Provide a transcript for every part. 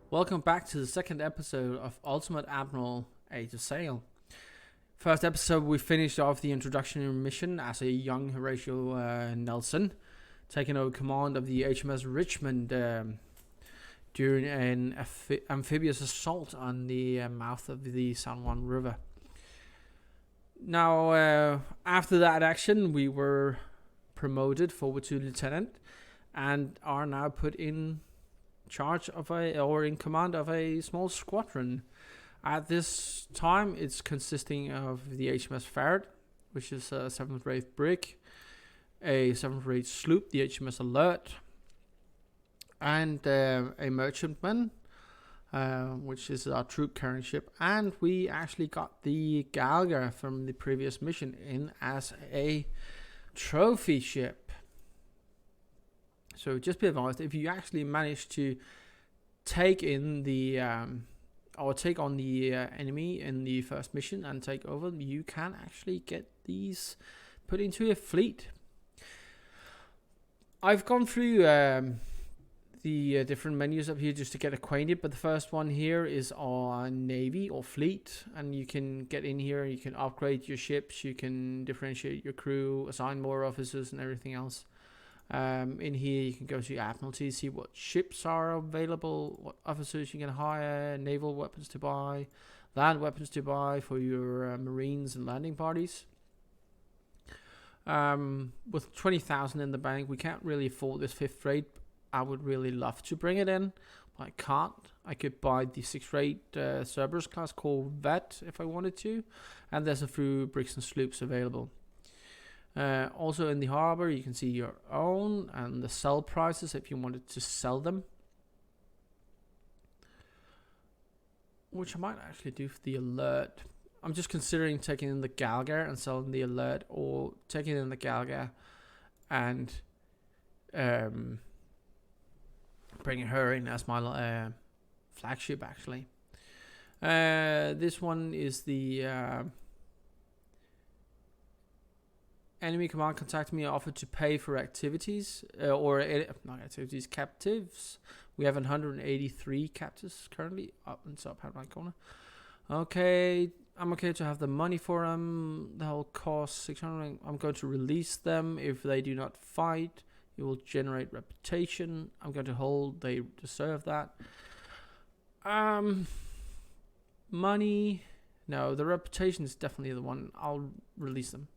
Welcome back to the second episode of Ultimate Admiral Age of Sail. First episode, we finished off the introductory mission as a young Horatio Nelson, taking over command of the HMS Richmond during an amphibious assault on the mouth of the San Juan River. Now, after that action, we were promoted forward to lieutenant and are now put in charge of in command of a small squadron. At this time, it's consisting of the HMS Ferret, which is a 7th rate brig, a 7th rate sloop, the HMS Alert, and a merchantman, which is our troop carrying ship. And we actually got the Galga from the previous mission in as a trophy ship. So just be advised, if you actually manage to take in the take on the enemy in the first mission and take over, you can actually get these put into a fleet. I've gone through the different menus up here just to get acquainted, but the first one here is on Navy or Fleet, and you can get in here, you can upgrade your ships, you can differentiate your crew, assign more officers and everything else. In here you can go to Admiralty, see what ships are available, what officers you can hire, naval weapons to buy, land weapons to buy for your marines and landing parties. With 20,000 in the bank, we can't really afford this 5th rate. I would really love to bring it in, but I can't. I could buy the 6th rate Cerberus class Corvette if I wanted to, and there's a few brigs and sloops available. Also in the harbor, you can see your own and the sell prices if you wanted to sell them. Which I might actually do for the Alert. I'm just considering taking in the Galga and selling the Alert, or taking in the Galga and bringing her in as my flagship actually. This one is the... Enemy command contacted me, offered to pay for activities, not activities, captives. We have 183 captives currently up in top right corner. Okay, I'm okay to have the money for them. They'll cost 600. I'm going to release them if they do not fight. It will generate reputation. I'm going to hold. They deserve that. Money. No, the reputation is definitely the one. I'll release them.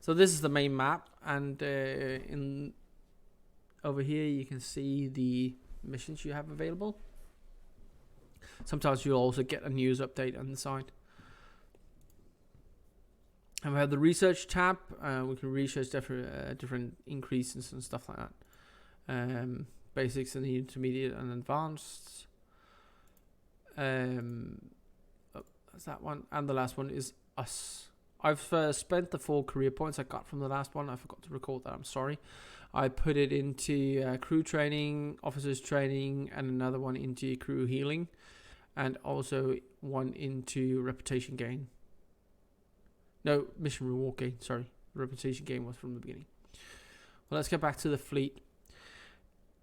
So this is the main map, and in over here you can see the missions you have available. Sometimes you'll also get a news update on the side. And we have the research tab. We can research different increases and stuff like that. Basics and the intermediate and advanced. That's that one, and the last one is us. I've spent the 4 career points I got from the last one. I forgot to record that. I'm sorry. I put it into crew training, officers training, and another one into crew healing, and also one into reputation gain. No, mission reward gain. Sorry, reputation gain was from the beginning. Well, let's get back to the fleet.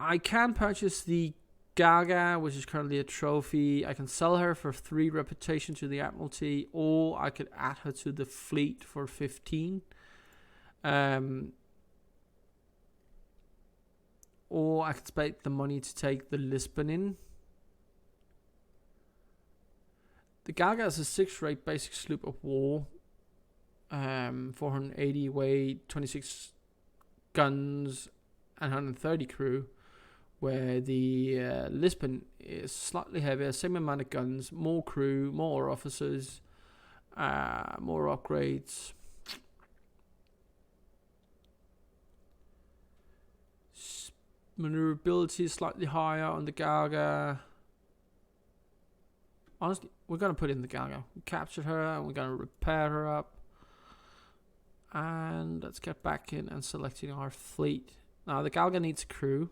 I can purchase the Gaga, which is currently a trophy. I can sell her for 3 reputation to the Admiralty, or I could add her to the fleet for 15. Or I could spend the money to take the Lisbon in. The Gaga is a 6th rate basic sloop of war. 480 weight, 26 guns, and 130 crew. Where the Lisbon is slightly heavier, same amount of guns, more crew, more officers, more upgrades. Maneuverability is slightly higher on the Galga. Honestly, we're going to put in the Galga. We captured her and we're going to repair her up. And let's get back in and selecting our fleet. Now, the Galga needs crew.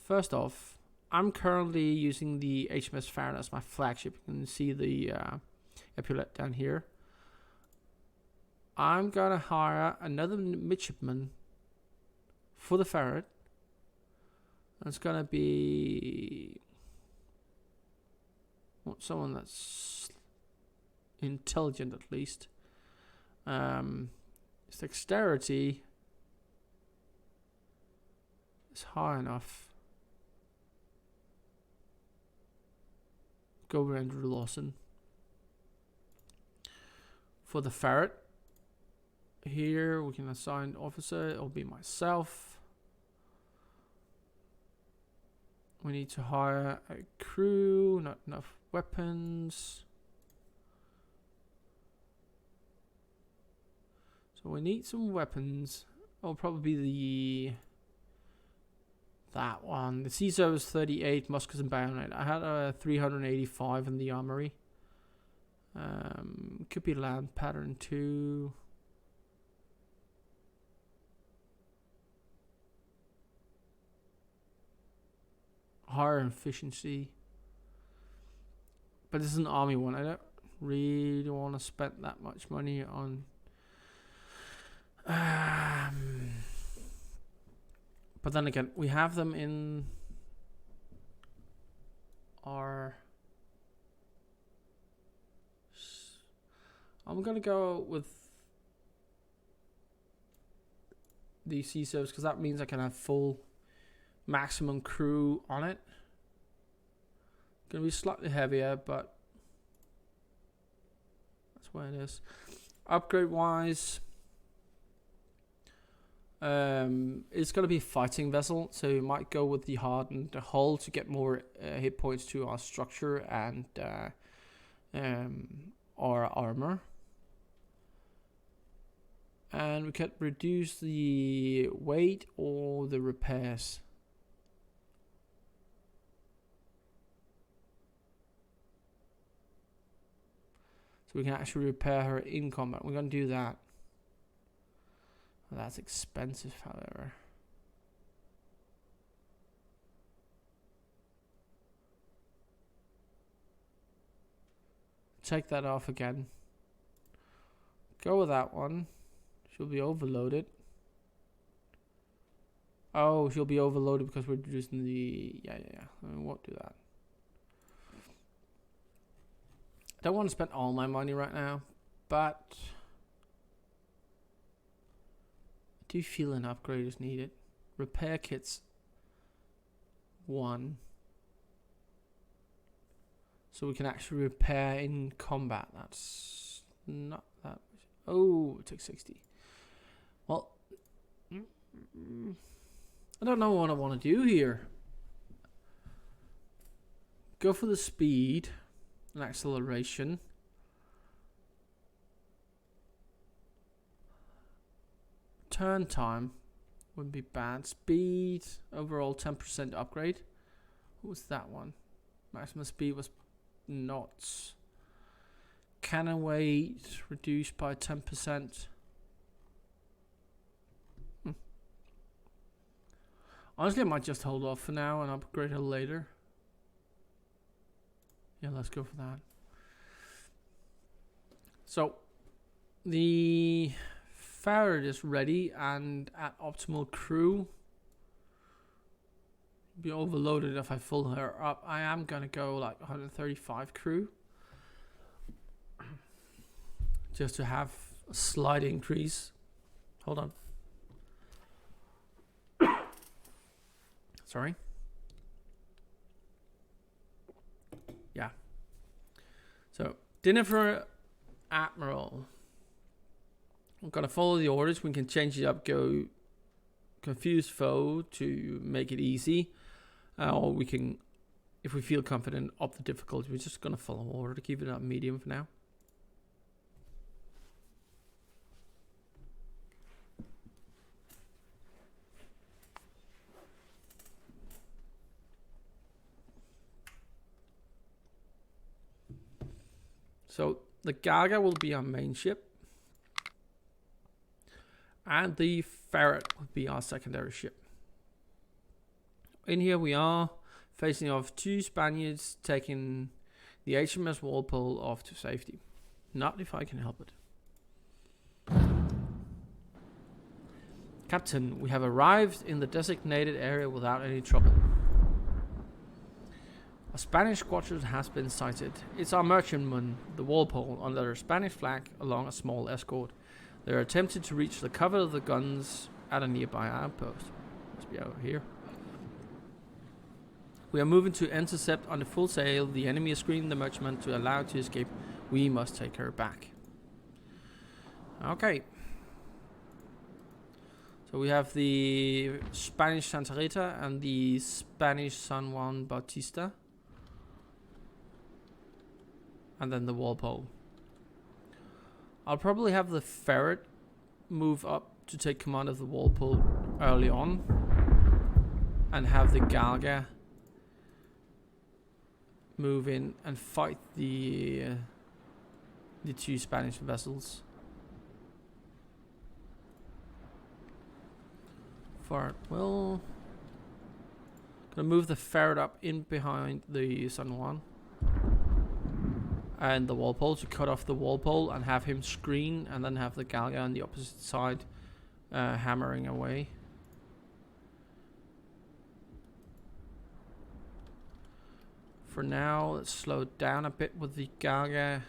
First off, I'm currently using the HMS Farron as my flagship. You can see the epaulette down here. I'm going to hire another midshipman for the Ferret It's gonna be someone that's intelligent at least. His dexterity is high enough. Go with Andrew Lawson. For the ferret, here we can assign officer. It'll be myself. We need to hire a crew. Not enough weapons. So we need some weapons. It'll probably be that one. The sea service 38 muskets and bayonet. I had a 385 in the armory. Could be land pattern 2. Higher efficiency. But this is an army one. I don't really want to spend that much money on. But then again, we have them in our. I'm gonna go with the sea service because that means I can have full maximum crew on it. Gonna be slightly heavier, but that's where it is. Upgrade wise, it's gonna be a fighting vessel, so you might go with the hardened hull to get more hit points to our structure and our armor. And we can reduce the weight or the repairs. So we can actually repair her in combat. We're going to do that. Well, that's expensive, however. Take that off again. Go with that one. She'll be overloaded. Oh, she'll be overloaded because we're reducing the... Yeah. We won't do that. I don't want to spend all my money right now, but I do feel an upgrade is needed. Repair kits 1. So we can actually repair in combat. That's not that much. Oh, it took 60. Well, I don't know what I want to do here. Go for the speed and acceleration. Turn time wouldn't be bad. Speed, overall 10% upgrade. What was that one? Maximum speed was knots. Cannon weight reduced by 10%. Honestly, I might just hold off for now and upgrade her later. Yeah, let's go for that. So, the ferret is ready and at optimal crew. Be overloaded if I fill her up. I am gonna go like 135 crew. Just to have a slight increase. Hold on. Sorry. Yeah. So, dinner for Admiral. I'm gonna follow the orders. We can change it up. Go confuse foe to make it easy. Or we can, if we feel confident, up the difficulty. We're just gonna follow order to keep it at medium for now. So the Gaga will be our main ship. And the Ferret will be our secondary ship. In here we are, facing off 2 Spaniards, taking the HMS Walpole off to safety. Not if I can help it. Captain, we have arrived in the designated area without any trouble. A Spanish squadron has been sighted. It's our merchantman, the Walpole, under a Spanish flag along a small escort. They are attempting to reach the cover of the guns at a nearby outpost. Must be over here. We are moving to intercept under full sail. The enemy is screening the merchantman to allow it to escape. We must take her back. Okay. So we have the Spanish Santa Rita and the Spanish San Juan Bautista. And then the Walpole. I'll probably have the Ferret move up to take command of the Walpole early on. And have the Galga move in and fight the two Spanish vessels. Ferret will... Gonna move the Ferret up in behind the San Juan. And the Walpole to cut off the Walpole and have him screen, and then have the Galga on the opposite side hammering away. For now, let's slow it down a bit with the Galga.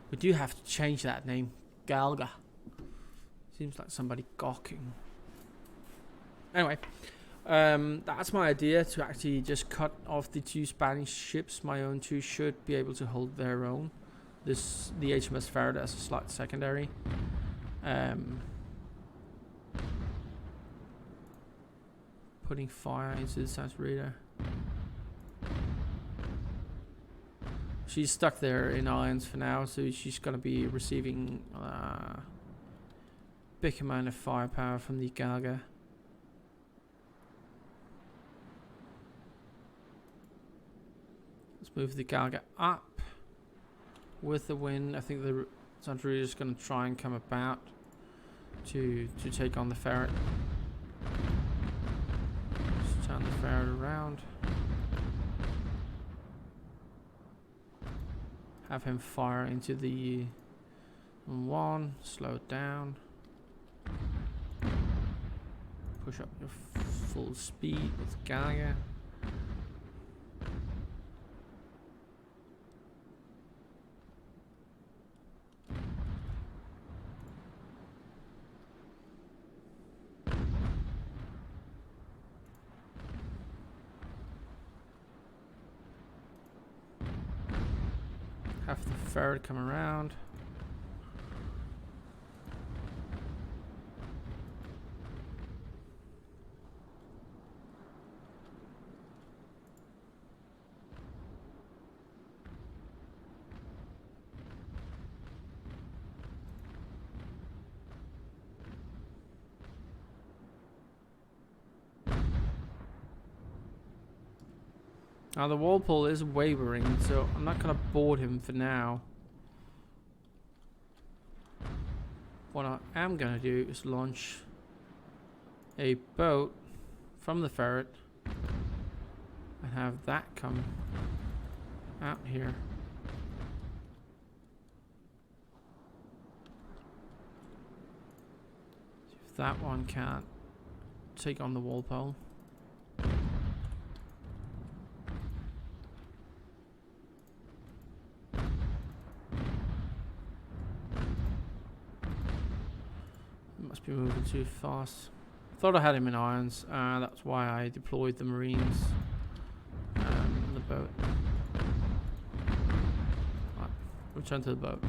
We do have to change that name, Galga. Seems like somebody gawking. Anyway. That's my idea, to actually just cut off the two Spanish ships. My own two should be able to hold their own. The HMS Ferret as a slight secondary. Putting fire into the Santa Rita. She's stuck there in irons for now, so she's going to be receiving big amount of firepower from the Galga. Let's move the Galga up with the wind. I think the Santa Rita is going to try and come about to take on the Ferret. Just turn the Ferret around. Have him fire into the one. Slow it down. Push up your full speed with Galga. Have the Ferret come around. Now the Walpole is wavering, so I'm not going to board him for now. What I am going to do is launch a boat from the Ferret and have that come out here. If that one can't take on the Walpole. Must be moving too fast. Thought I had him in irons. That's why I deployed the Marines on the boat. Right, return to the boat.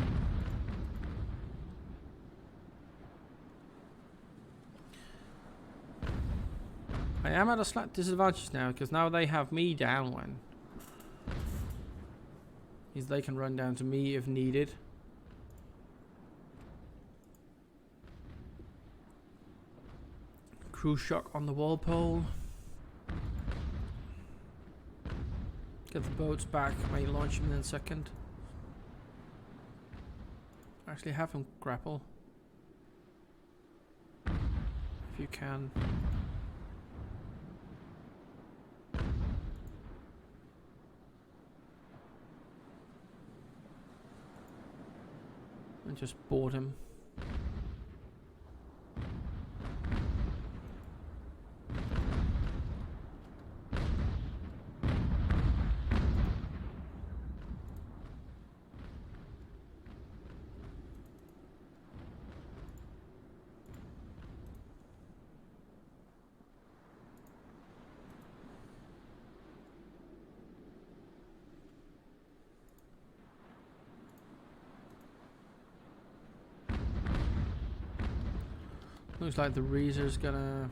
I am at a slight disadvantage now, because now they have me downwind. Means they can run down to me if needed. Cruise shock on the Walpole. Get the boats back, may launch him in a second. Actually have him grapple. If you can. And just board him. Looks like the Reezer's gonna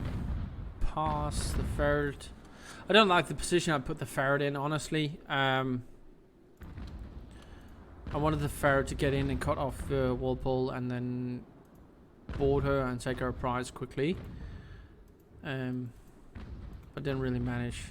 pass the ferret. I don't like the position I put the ferret in, honestly. I wanted the ferret to get in and cut off Walpole and then board her and take her prize quickly. But didn't really manage.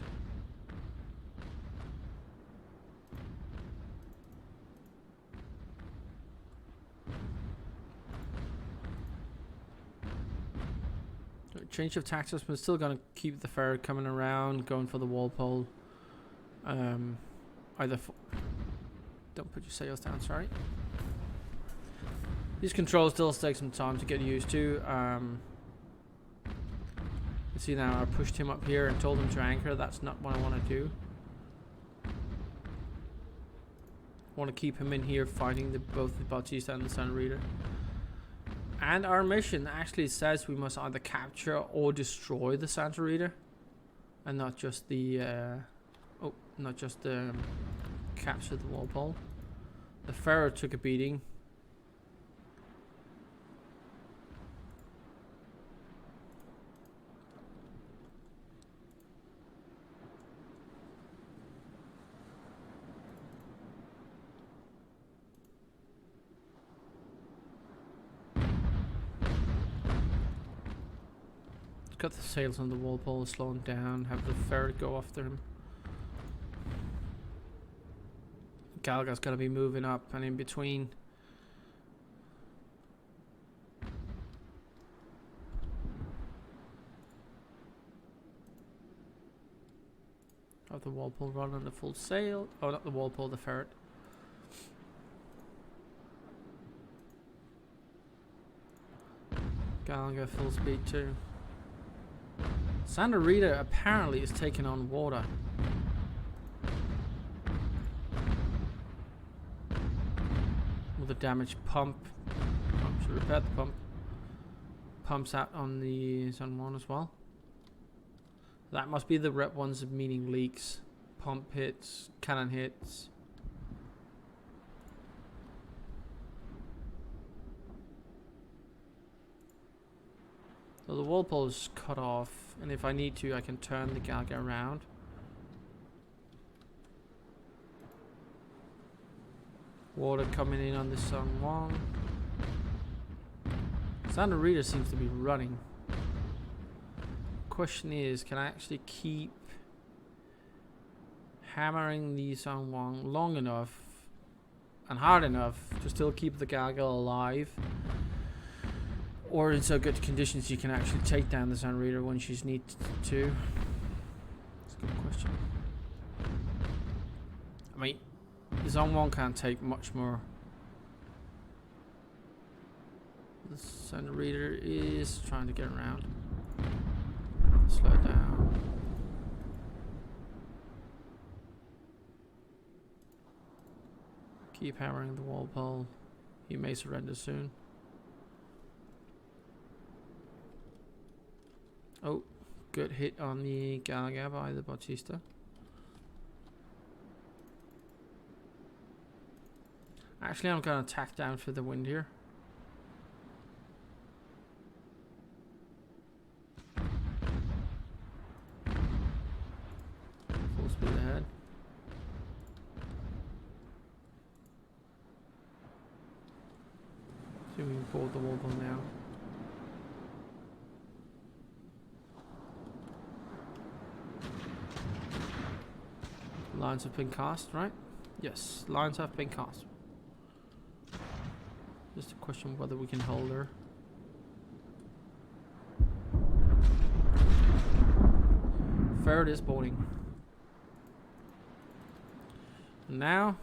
Change of tactics, but still gonna keep the ferret coming around, going for the Walpole. Either don't put your sails down, sorry. These controls still take some time to get used to. You see now I pushed him up here and told him to anchor. That's not what I want to do. I want to keep him in here fighting both the Bautista and the Sun Reader. And our mission actually says we must either capture or destroy the Santa Reader, and not just the capture the Walpole. The ferret took a beating. Got the sails on the Walpole, slow him down, have the ferret go after him. Galga's gonna be moving up and in between. Have the Walpole run on the full sail. Oh, not the Walpole, the ferret. Galga full speed too. Santa Rita apparently is taking on water. With a damaged pump. Should repair the pump. Pumps out on the Sun 1 as well. That must be the rep ones, meaning leaks. Pump hits, cannon hits. So the Walpole is cut off, and if I need to, I can turn the Galga around. Water coming in on the Sun 1. Santa Rita seems to be running. Question is, can I actually keep hammering the Sun 1 long enough and hard enough to still keep the Galga alive? Or in so good conditions you can actually take down the Sun Reader when she's need to? That's a good question. I mean, the Sun 1 can't take much more. The Sun Reader is trying to get around. Slow down. Keep hammering the Walpole. He may surrender soon. Oh, good hit on the Galga by the Bautista. Actually, I'm gonna tack down for the wind here. Full speed ahead. See if we can board the Walpole now. Lines have been cast, right? Yes, lines have been cast. Just a question whether we can hold her. Ferret is boarding. Now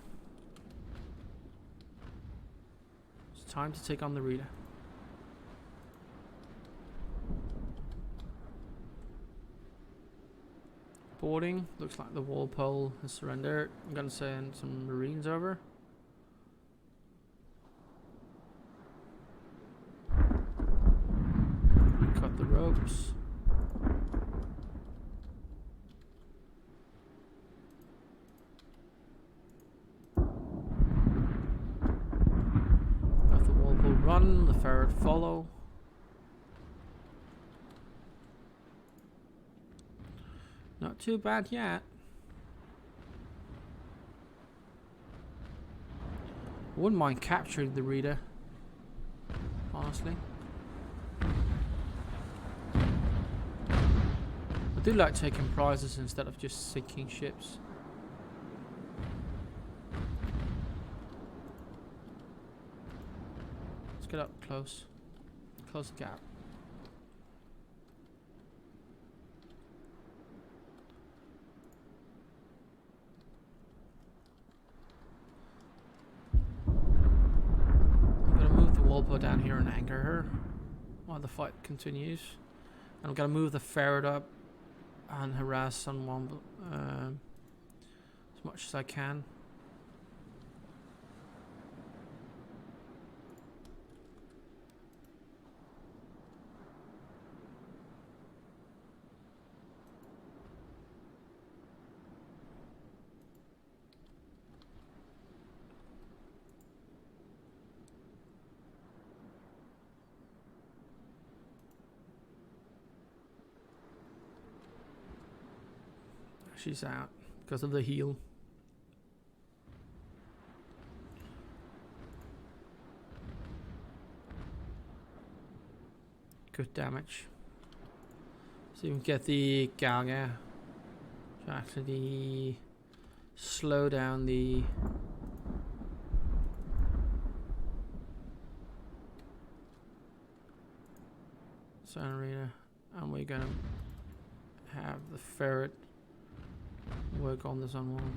it's time to take on the Rita. Boarding. Looks like the Walpole has surrendered. I'm gonna send some Marines over. Cut the ropes. Let the Walpole run, the ferret follow. Not too bad yet. Wouldn't mind capturing the reader, honestly. I do like taking prizes instead of just sinking ships. Let's get up close. Close the gap. I'm gonna move the Walpole down here and anchor her while the fight continues. And I'm gonna move the ferret up and harass Sun Womble as much as I can. She's out because of the heal. Good damage. So you can get the Galga to actually slow down the Sunreader, and we're gonna have the ferret work on this on one.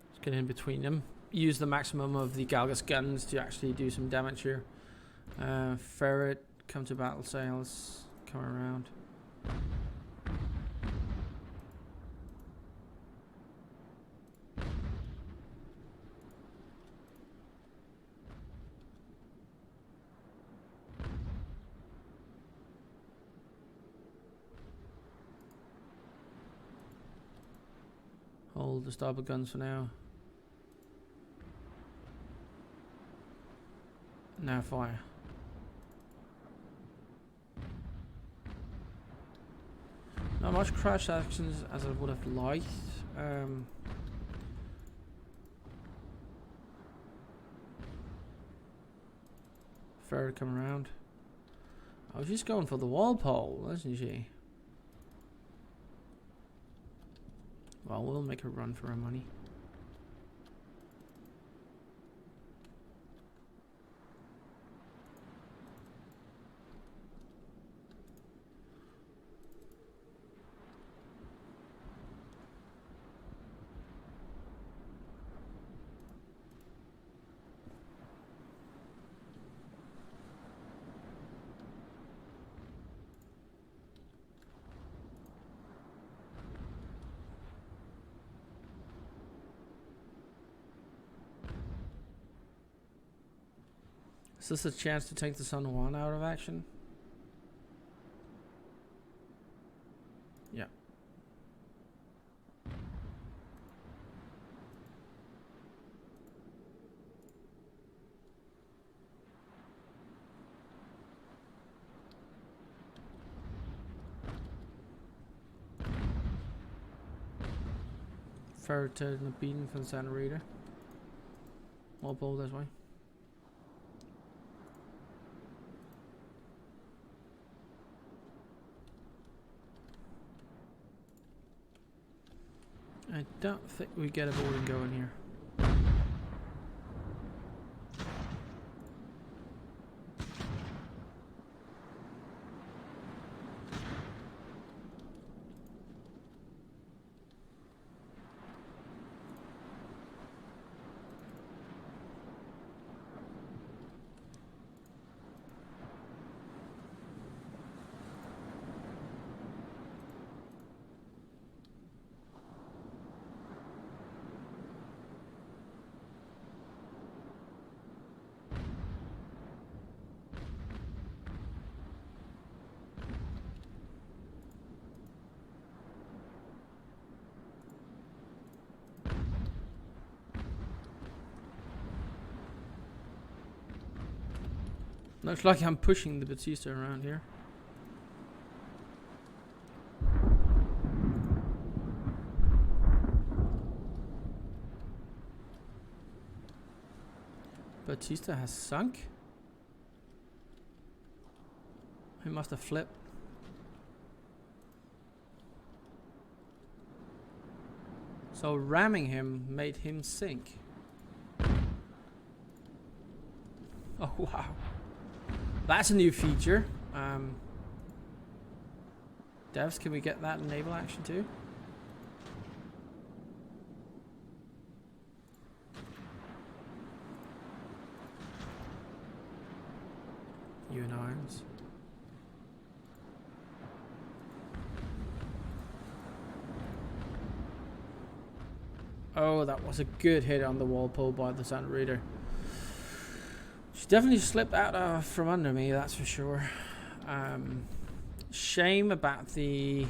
Let's get in between them. Use the maximum of the Galgus guns to actually do some damage here. Ferret, come to battle sails, come around. Hold the starboard guns for now. Now fire. Not much crash actions as I would have liked. Ferret come around. Oh, she's going for the Walpole, isn't she? Well, we'll make her run for her money. Is this a chance to take the Sun Juan out of action? Yeah. Ferret to the beating from Santa Rita. Walpole this way. I don't think we get a boarding going here. Looks like I'm pushing the Batista around here. Batista has sunk. He must have flipped. So ramming him made him sink. Oh wow. That's a new feature. Devs, can we get that in naval action too? You and irons. Oh, that was a good hit on the wall pull by the Santa Reader. She definitely slipped out from under me, that's for sure. Shame about the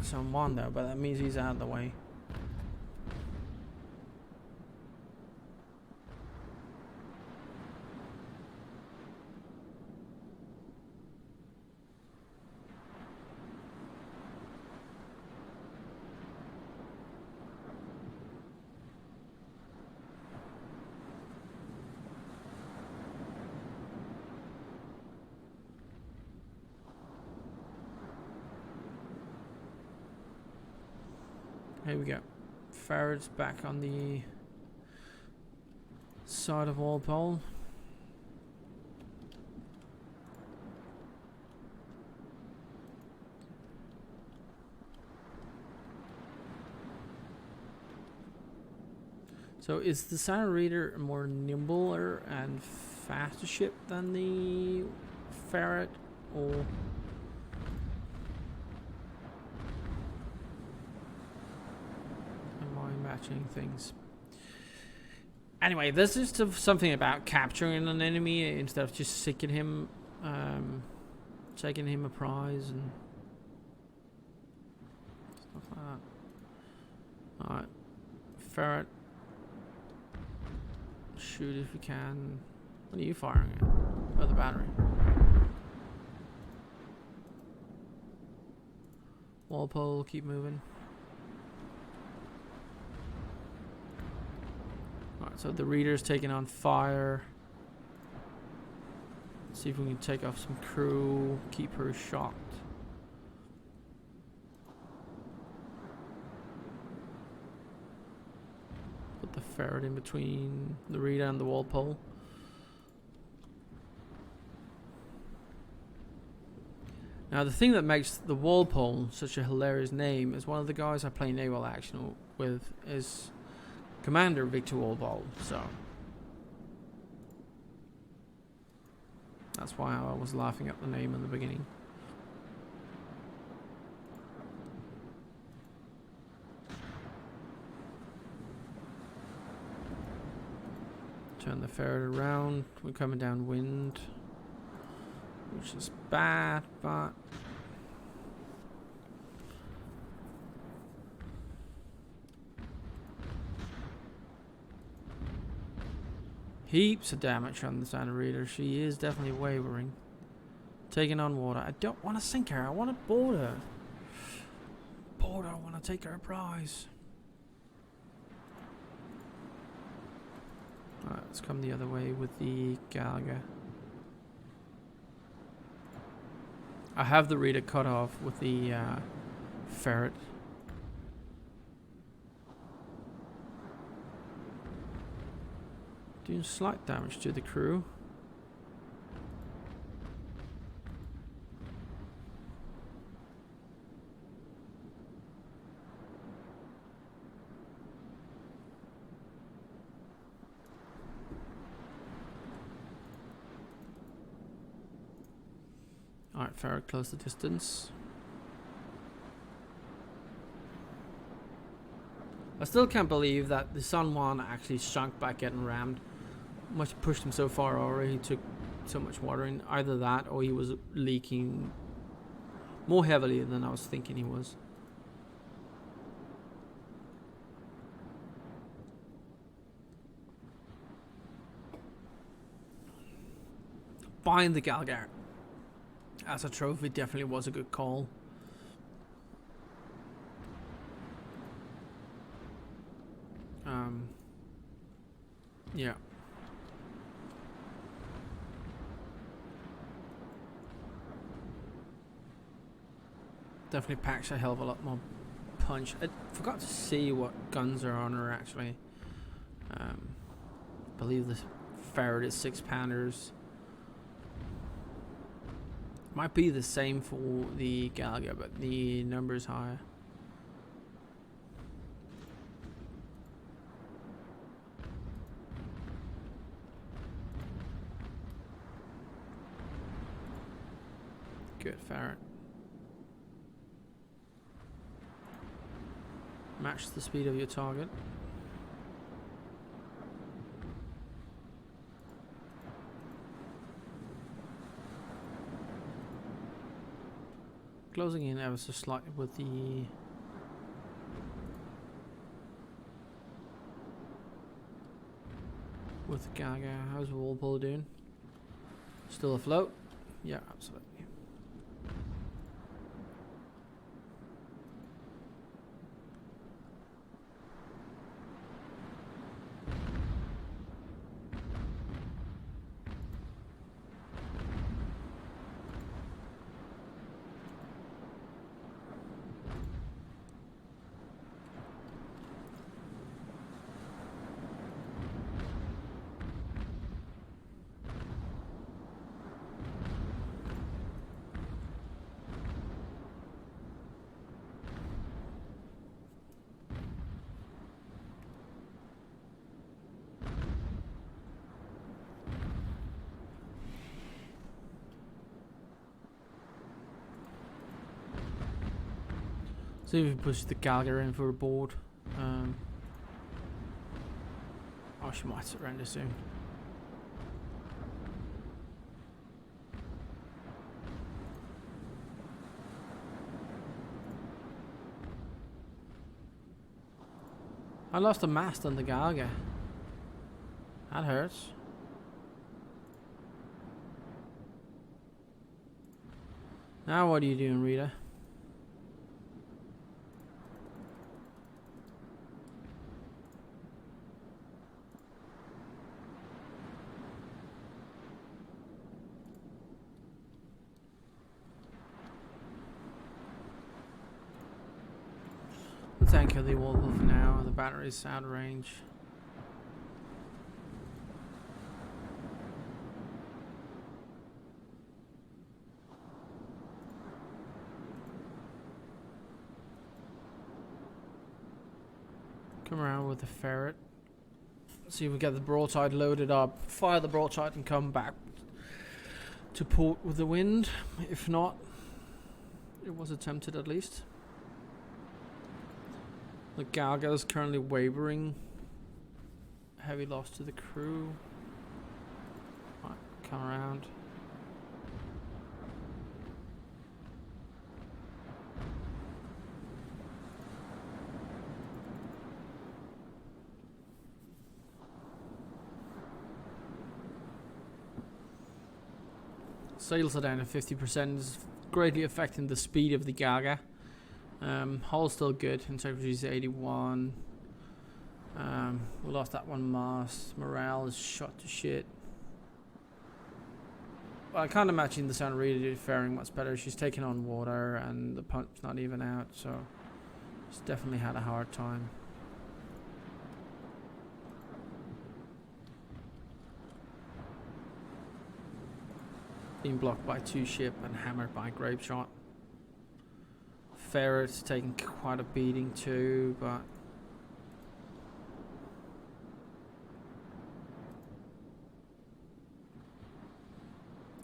San Juan though, but that means he's out of the way. Here we go. Farrad's back on the side of Walpole. So is the Santa Reader a more nimbler and faster ship than the Farrad, or matching things? Anyway, this is something about capturing an enemy instead of just taking him a prize and stuff like that. Alright, Ferret, shoot if you can. What are you firing at? Oh, the battery. Walpole, keep moving. Alright, so the Reader's taking on fire. Let's see if we can take off some crew, keep her shocked. Put the Ferret in between the Reader and the Walpole. Now the thing that makes the Walpole such a hilarious name is one of the guys I play naval action with is Commander Victor Walpole, so that's why I was laughing at the name in the beginning. Turn the Ferret around. We're coming downwind, which is bad, but heaps of damage on the Santa Reader. She is definitely wavering. Taking on water. I don't want to sink her. I want to board her. Board her. I want to take her a prize. Alright, let's come the other way with the Gallagher. I have the Reader cut off with the Ferret. Doing slight damage to the crew. Alright, Ferret, close the distance. I still can't believe that the San Juan actually sunk back getting rammed. Must have pushed him so far already. He took so much water in. Either that or he was leaking more heavily than I was thinking he was. buying the Galgar as a trophy definitely was a good call. Yeah. Definitely packs a hell of a lot more punch. I forgot to see what guns are on her actually. I believe the Ferret is 6-pounders. Might be the same for the Galga, but the number is higher. Good Ferret. Match the speed of your target. Closing in ever so slightly with the Gaga. How's Walpole doing? Still afloat? Yeah, absolutely. See if we push the Galga in for a board. Oh, she might surrender soon. I lost a mast on the Galga. That hurts. Now what are you doing, Rita? Tank of the Walpole for now. The battery's out of range. Come around with the Ferret. See if we get the broadside loaded up. Fire the broadside and come back to port with the wind. If not, it was attempted at least. The Galga is currently wavering. Heavy loss to the crew. Right, come around. Sails are down to 50%. Is greatly affecting the speed of the Galga. Hull's still good. Integrity is 81. We lost that one mast. Morale is shot to shit. Well, I can't imagine the Santa Rita faring much better. She's taking on water and the pump's not even out, so she's definitely had a hard time. Being blocked by 2 ship and hammered by grape shot. Ferret's taking quite a beating too, but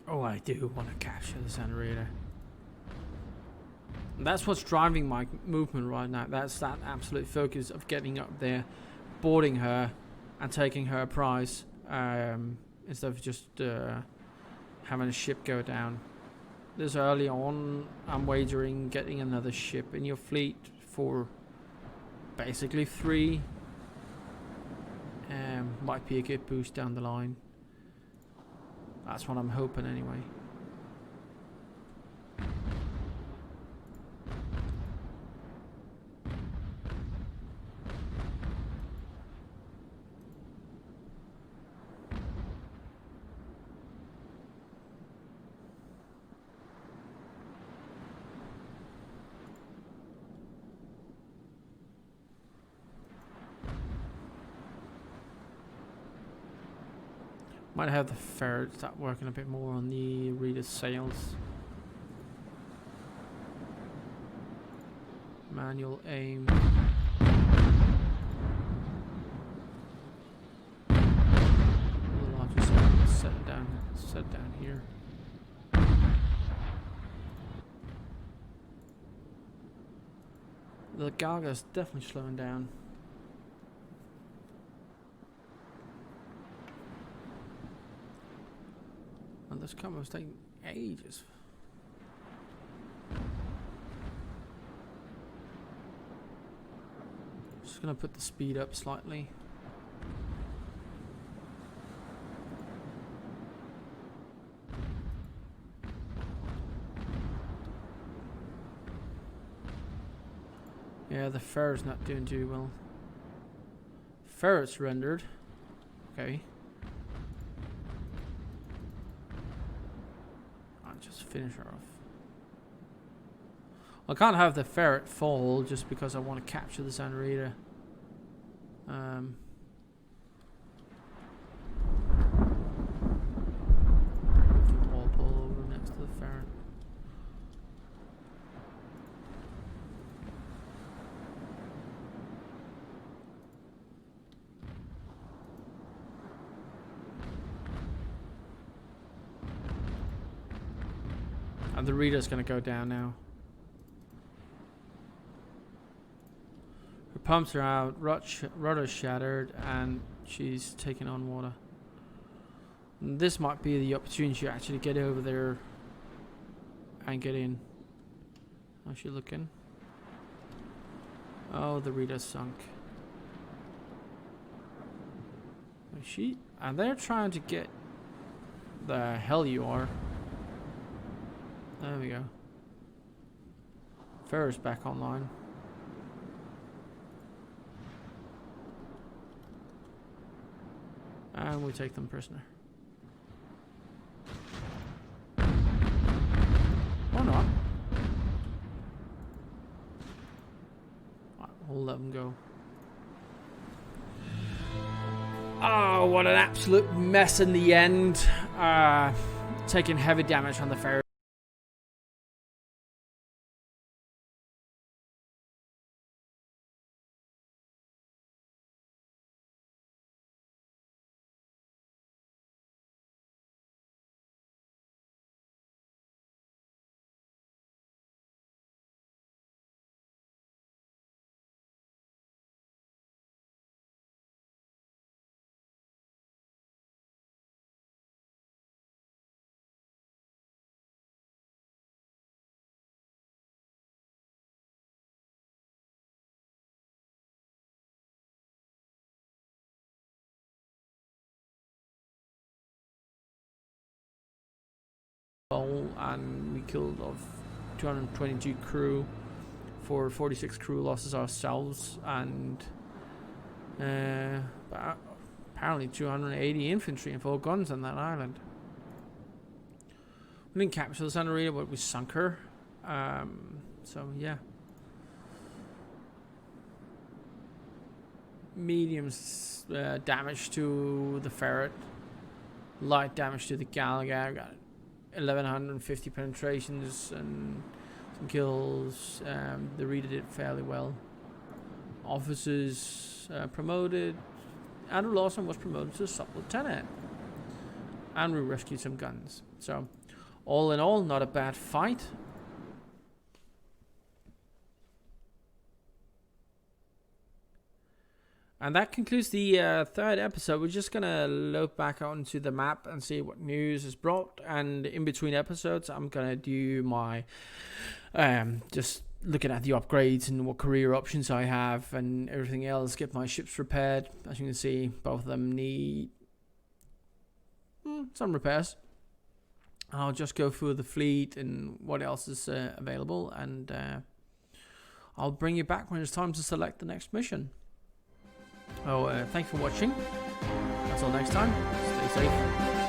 oh, I do want to capture the Santa Rita. And that's what's driving my movement right now. That's that absolute focus of getting up there, boarding her, and taking her prize instead of just having a ship go down. This early on, I'm wagering getting another ship in your fleet for basically 3 might be a good boost down the line. That's what I'm hoping anyway. Might have the ferret start working a bit more on the reader's sails. Manual aim. I'll just set it down here. The Gaga's definitely slowing down. And this combo's taking ages. Just gonna put the speed up slightly. Yeah, the ferret's not doing too well. Ferret's rendered. Okay. I'll just finish her off. I can't have the ferret fall just because I want to capture the San Rita. Wall pull over next to the ferret. And the Rita's going to go down now. Her pumps are out, rudder's shattered, and she's taking on water. And this might be the opportunity to actually get over there and get in. How's she looking? Oh, the Rita's sunk. Is she? And they're trying to get... The hell you are. There we go. Ferret's back online. And we take them prisoner. Or not. Right, we'll let them go. Oh, what an absolute mess in the end. Taking heavy damage on the ferret. And we killed off 222 crew for 46 crew losses ourselves, and apparently 280 infantry and 4 guns on that island. We didn't capture the Santa Rita, but we sunk her. So yeah, medium damage to the ferret, light damage to the Galaga. Got 1150 penetrations and some kills. The Rita did fairly well. Officers promoted. Andrew Lawson was promoted to sub-lieutenant, and we rescued some guns. So all in all, not a bad fight. And that concludes the third episode. We're just going to load back onto the map and see what news is brought. And in between episodes, I'm going to do my... just looking at the upgrades and what career options I have and everything else. Get my ships repaired. As you can see, both of them need some repairs. I'll just go through the fleet and what else is available, and I'll bring you back when it's time to select the next mission. Oh, thanks for watching. Until next time, stay safe.